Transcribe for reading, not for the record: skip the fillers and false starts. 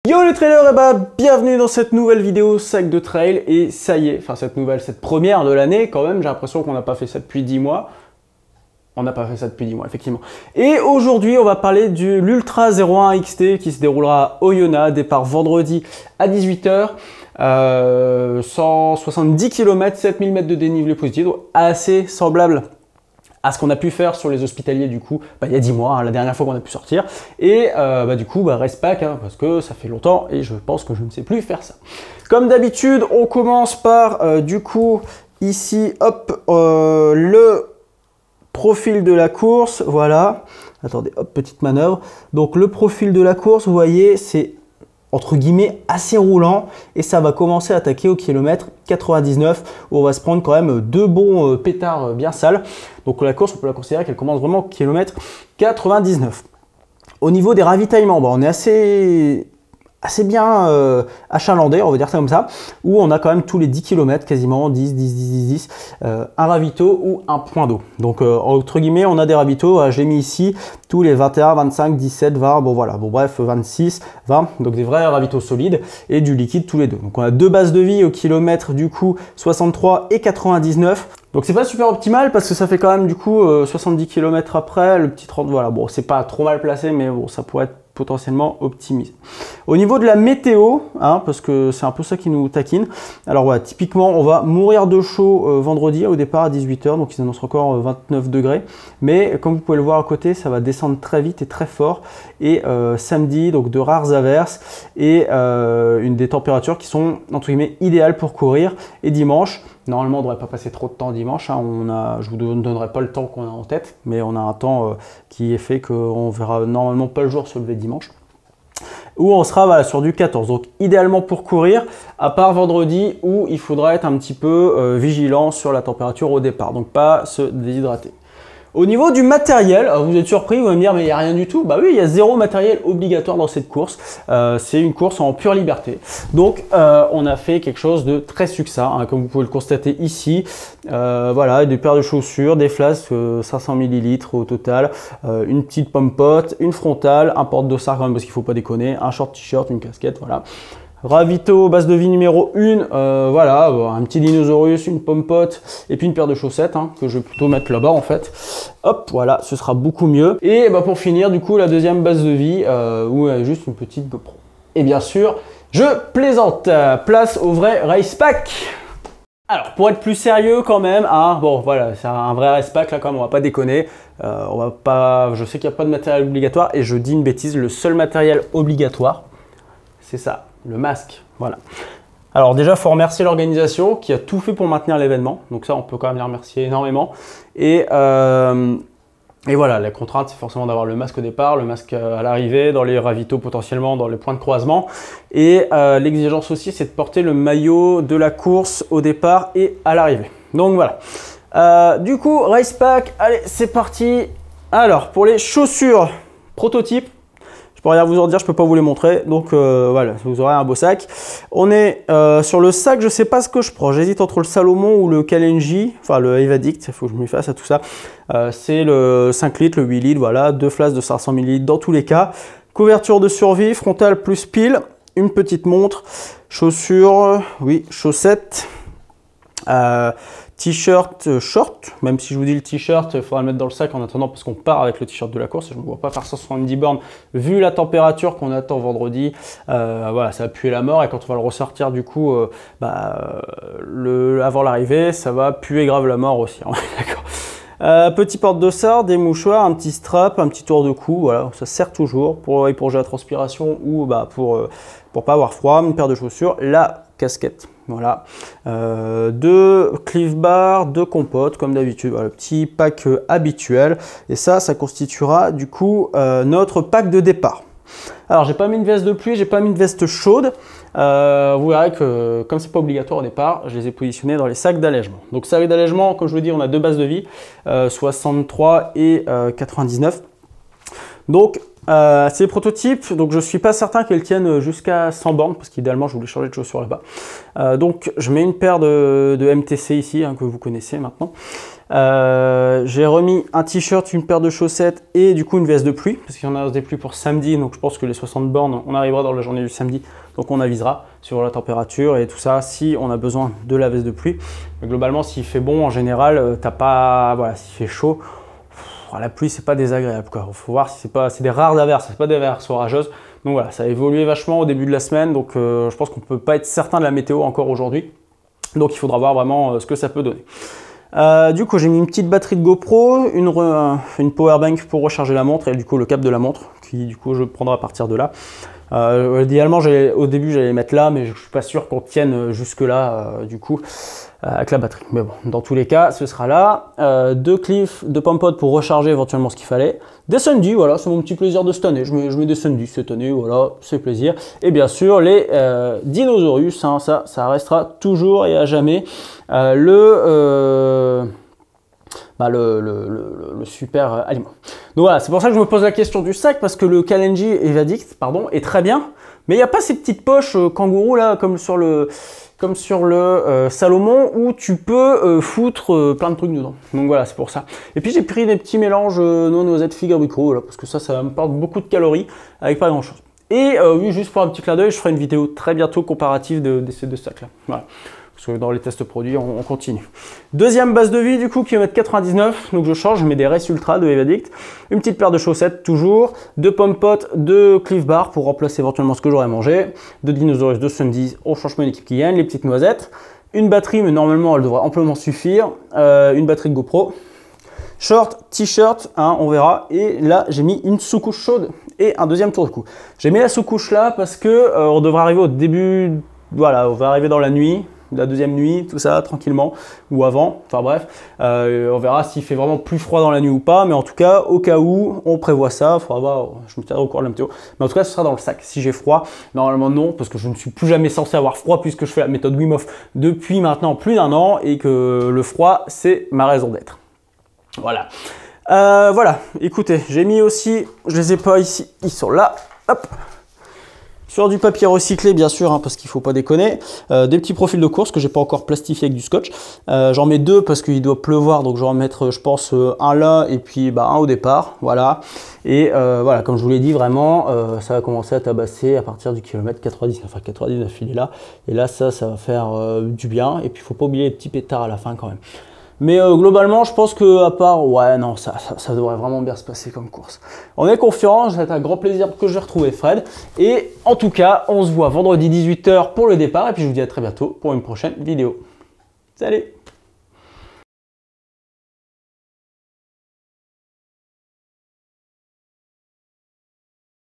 Yo les trailers, et bah bienvenue dans cette nouvelle vidéo sac de trail. Et ça y est, enfin cette première de l'année quand même, j'ai l'impression qu'on n'a pas fait ça depuis 10 mois. On n'a pas fait ça depuis 10 mois, effectivement. Et aujourd'hui, on va parler de l'Ultra 01 XT qui se déroulera à Oyonnax, départ vendredi à 18 h, 170 km, 7000 mètres de dénivelé positif, donc assez semblable à ce qu'on a pu faire sur les hospitaliers du coup il y a 10 mois, hein, la dernière fois qu'on a pu sortir. Et du coup reste pack, hein, parce que ça fait longtemps et je pense que je ne sais plus faire ça. Comme d'habitude, on commence par du coup ici hop le profil de la course. Voilà, attendez, hop, petite manœuvre. Donc le profil de la course, vous voyez, c'est entre guillemets assez roulant et ça va commencer à attaquer au kilomètre 99 où on va se prendre quand même deux bons pétards bien sales. Donc la course, on peut la considérer qu'elle commence vraiment au kilomètre 99. Au niveau des ravitaillements, on est assez bien achalandé, on va dire ça comme ça, où on a quand même tous les 10 km quasiment, 10, 10, 10, 10, un ravito ou un point d'eau. Donc entre guillemets, on a des ravitaux, j'ai mis ici tous les 21, 25, 17, 20, bon voilà, bon bref, 26, 20, donc des vrais ravitaux solides et du liquide tous les deux. Donc on a deux bases de vie au kilomètre du coup 63 et 99. Donc c'est pas super optimal parce que ça fait quand même du coup 70 km après, le petit 30, voilà, bon c'est pas trop mal placé mais bon ça pourrait être potentiellement optimisé. Au niveau de la météo, hein, parce que c'est un peu ça qui nous taquine, alors voilà, typiquement on va mourir de chaud vendredi au départ à 18 h, donc ils annoncent encore 29 degrés, mais comme vous pouvez le voir à côté, ça va descendre très vite et très fort, et samedi, donc de rares averses, et une des températures qui sont entre guillemets idéales pour courir, et dimanche, normalement, on ne devrait pas passer trop de temps dimanche. Hein. Je ne vous donnerai pas le temps qu'on a en tête, mais on a un temps qui est fait qu'on verra normalement pas le jour se lever dimanche. Où on sera voilà, sur du 14. Donc idéalement pour courir, à part vendredi où il faudra être un petit peu vigilant sur la température au départ. Donc pas se déshydrater. Au niveau du matériel, vous êtes surpris, vous allez me dire mais il n'y a rien du tout. Bah oui, il y a zéro matériel obligatoire dans cette course. C'est une course en pure liberté. Donc on a fait quelque chose de très succinct, hein, comme vous pouvez le constater ici. Voilà, des paires de chaussures, des flasques 500 ml au total, une petite pomme-pote, une frontale, un porte-dossard quand même parce qu'il ne faut pas déconner, un short t-shirt, une casquette, voilà. Ravito, base de vie numéro 1, voilà, un petit dinosaurus, une pomme-pote et puis une paire de chaussettes hein, que je vais plutôt mettre là-bas en fait. Hop, voilà, ce sera beaucoup mieux. Et pour finir, du coup, la deuxième base de vie où juste une petite GoPro. Et bien sûr, je plaisante, place au vrai race pack. Alors, pour être plus sérieux quand même, hein, bon voilà, c'est un vrai race pack là quand même, on va pas déconner. Je sais qu'il n'y a pas de matériel obligatoire et je dis une bêtise, le seul matériel obligatoire, c'est ça. Le masque, voilà. Alors déjà, il faut remercier l'organisation qui a tout fait pour maintenir l'événement. Donc ça, on peut quand même les remercier énormément. Et voilà, la contrainte, c'est forcément d'avoir le masque au départ, le masque à l'arrivée, dans les ravitaux potentiellement, dans les points de croisement. Et l'exigence aussi, c'est de porter le maillot de la course au départ et à l'arrivée. Donc voilà. Du coup, race pack, allez, c'est parti. Alors, pour les chaussures prototype, je peux rien vous en dire, je peux pas vous les montrer, donc voilà, vous aurez un beau sac. On est sur le sac, je sais pas ce que je prends, j'hésite entre le Salomon ou le Kalenji, enfin le Evadict, il faut que je m'y fasse à tout ça. C'est le 5 litres, le 8 litres, voilà, deux flasques de 500 ml dans tous les cas. Couverture de survie, frontale plus pile, une petite montre, chaussures, oui, chaussettes. T-shirt short, même si je vous dis le t-shirt, il faudra le mettre dans le sac en attendant parce qu'on part avec le t-shirt de la course. Je ne me vois pas faire 170 bornes vu la température qu'on attend vendredi. Voilà, ça va puer la mort et quand on va le ressortir du coup avant l'arrivée, ça va puer grave la mort aussi. Hein, d'accord. Petit porte-dossard, des mouchoirs, un petit strap, un petit tour de cou, voilà, ça sert toujours pour éponger la transpiration ou pour pas avoir froid, une paire de chaussures, la casquette, voilà, deux Clif Bar, deux compotes comme d'habitude, voilà, le petit pack habituel, et ça constituera du coup notre pack de départ. Alors j'ai pas mis une veste de pluie, j'ai pas mis une veste chaude. Vous verrez que comme c'est pas obligatoire au départ, je les ai positionnés dans les sacs d'allègement. Donc sacs d'allègement, comme je vous le dis, on a deux bases de vie, 63 et 99. Donc c'est les prototypes, donc je ne suis pas certain qu'elles tiennent jusqu'à 100 bornes, parce qu'idéalement je voulais changer de chaussures là-bas. Donc je mets une paire de MTC ici, hein, que vous connaissez maintenant. J'ai remis un t-shirt, une paire de chaussettes et du coup une veste de pluie, parce qu'il y en a des pluies pour samedi, donc je pense que les 60 bornes, on arrivera dans la journée du samedi, donc on avisera sur la température et tout ça, si on a besoin de la veste de pluie. Mais globalement, s'il fait bon, en général, t'as pas, voilà, s'il fait chaud, la pluie c'est pas désagréable, quoi. Faut voir si c'est des rares averses, c'est pas des averses orageuses. Donc voilà, ça a évolué vachement au début de la semaine, donc je pense qu'on peut pas être certain de la météo encore aujourd'hui. Donc il faudra voir vraiment ce que ça peut donner. Du coup, j'ai mis une petite batterie de GoPro, une power bank pour recharger la montre et du coup le câble de la montre qui du coup je prendrai à partir de là. Idéalement, au début j'allais les mettre là, mais je suis pas sûr qu'on tienne jusque là du coup avec la batterie. Mais bon, dans tous les cas, ce sera là. Deux clips de Pompod pour recharger éventuellement ce qu'il fallait. Des Sundies, voilà, c'est mon petit plaisir de cette année. Je mets des Sundies cette année, voilà, c'est plaisir. Et bien sûr, les Dinosaurus, hein, ça restera toujours et à jamais le super aliment. Donc voilà, c'est pour ça que je me pose la question du sac, parce que le Kalenji Evadict, pardon, est très bien, mais il n'y a pas ces petites poches kangourou là, comme sur le Salomon, où tu peux foutre plein de trucs dedans. Donc voilà, c'est pour ça. Et puis j'ai pris des petits mélanges noisettes figues abricots, là, parce que ça me porte beaucoup de calories avec pas grand chose. Et oui, juste pour un petit clin d'œil, je ferai une vidéo très bientôt comparative de ces deux sacs là. Voilà. Parce que dans les tests produits, on continue. Deuxième base de vie, du coup, kilomètre 99. Donc je change, je mets des Race Ultra de Evadict. Une petite paire de chaussettes, toujours. Deux Pompot, deux Cliff Bar pour remplacer éventuellement ce que j'aurais mangé. Deux Dinosaurus, deux Sundies. On change pas une équipe qui gagne. Les petites noisettes. Une batterie, mais normalement, elle devrait amplement suffire. Une batterie de GoPro. Short, t-shirt, hein, on verra. Et là, j'ai mis une sous-couche chaude et un deuxième tour de cou. J'ai mis la sous-couche là parce que on devrait arriver au début. Voilà, on va arriver dans la nuit. La deuxième nuit, tout ça, tranquillement, ou avant, enfin bref, on verra s'il fait vraiment plus froid dans la nuit ou pas, mais en tout cas, au cas où, on prévoit ça, il faudra voir, je me tiendrai au courant de la météo, mais en tout cas, ce sera dans le sac. Si j'ai froid, normalement non, parce que je ne suis plus jamais censé avoir froid, puisque je fais la méthode Wim Hof depuis maintenant plus d'un an, et que le froid, c'est ma raison d'être. Voilà. Voilà, écoutez, j'ai mis aussi, je les ai pas ici, ils sont là, hop. Sur du papier recyclé, bien sûr, hein, parce qu'il ne faut pas déconner. Des petits profils de course que j'ai pas encore plastifié avec du scotch. J'en mets deux parce qu'il doit pleuvoir, donc je vais en mettre, je pense, un là et puis un au départ. Voilà. Et voilà, comme je vous l'ai dit, vraiment, ça va commencer à tabasser à partir du kilomètre 99. Enfin, 99, il est là. Et là, ça va faire du bien. Et puis, il ne faut pas oublier les petits pétards à la fin quand même. Mais globalement, je pense que à part, ouais, non, ça devrait vraiment bien se passer comme course. On est confiant, c'est un grand plaisir que je vais retrouver Fred. Et en tout cas, on se voit vendredi 18 h pour le départ. Et puis je vous dis à très bientôt pour une prochaine vidéo. Salut!